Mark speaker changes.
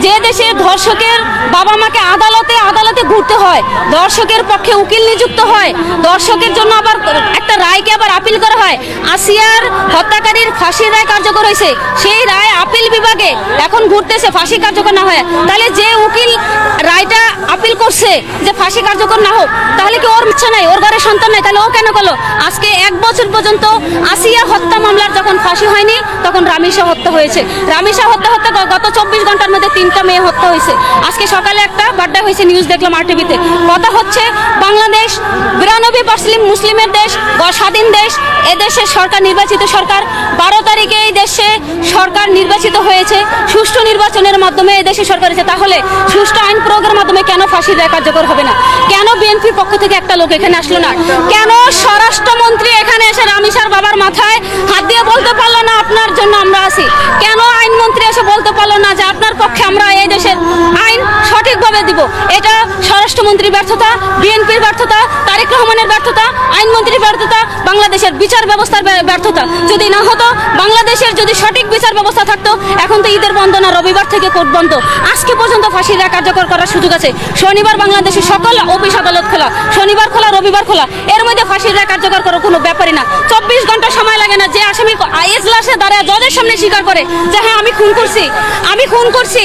Speaker 1: যে দেশে ধর্ষকের বাবা মাকে আদালতে আদালতে ঘুরতে হয়, ধর্ষকের পক্ষে উকিল নিযুক্ত হয়, ধর্ষকের জন্য আবার একটা রায়কে আবার আপিল করা হয়। আসিয়ার হত্যাকারীর ফাঁসির রায় কার্যকর হয়েছে, সেই রায় আপিল বিভাগে এখন ঘুরতেছে ফাঁসি কার্যকর না হয়। তাহলে যে উকিল রায়টা আপিল করছে যে ফাঁসি কার্যকর না হোক, তাহলে কি ওর ইচ্ছা নাই, ওর ঘরে সন্তান নাই, তাহলে ও কেন করলো? আজকে 1 বছর পর্যন্ত আসিয়া হত্যা মামলার যখন ফাঁসি হয়নি, তখন রামিসা হত্যা হয়েছে। রামিসা হত্যা গত 24 ঘন্টার মধ্যে 3টা মেয়ে হত্যা হয়েছে। আজকে সকালে একটা বার্থডে হয়েছে, নিউজ দেখলাম RTVতে। কথা হচ্ছে বাংলাদেশ 92% মুসলিমের দেশ, স্বাধীন দেশ, এদেশের সরকার নির্বাচিত সরকার। 12 তারিখে এই দেশে সরকার নির্বাচিত হয়েছে, সুষ্ঠু নির্বাচনের মাধ্যমে এই দেশে সরকার হয়েছে। তাহলে সুষ্ঠু আইন প্রয়োগের মাধ্যমে কেন ফাঁসির রায় কার্যকর হবে না? কেন বিএনপির পক্ষ থেকে একটা লোক এখানে আসলো না? কেন স্বরাষ্ট্রমন্ত্রী এখানে এসে রামিসার বাবার মাথায় হাত দিয়ে বলতে পারলো না আপনার জন্য আমরা আছি? কেন আইনমন্ত্রী এসে বলতে পারলো না যে আপনার পক্ষে আমরা এই দেশের আইন সঠিকভাবে দিব? এটা স্বরাষ্ট্রমন্ত্রীর ব্যর্থতা, বিএনপির ব্যর্থতা, তারেক রহমানের ব্যর্থতা, আইনমন্ত্রীর ব্যর্থতা, বাংলাদেশের বিচার ব্যবস্থার ব্যর্থতা। যদি না হতো, বাংলাদেশের যদি সঠিক বিচার ব্যবস্থা থাকতো, এখন তো ঈদের বন্ধ না, রবিবার থেকে কোর্ট বন্ধ। আজকে পর্যন্ত ফাঁসির রায় কার্যকর করার সুযোগ আছে। শনিবার বাংলাদেশের সকল অফিস আদালত খোলা, শনিবার খোলা, রবিবার খোলা, এর মধ্যে ফাঁসির রায় কার্যকর করার কোনো ব্যাপারই না। 24 ঘন্টা সময় লাগে না। যে আসামি এজলাসে দাঁড়ায় জজের সামনে স্বীকার করে যে হ্যাঁ আমি খুন করছি।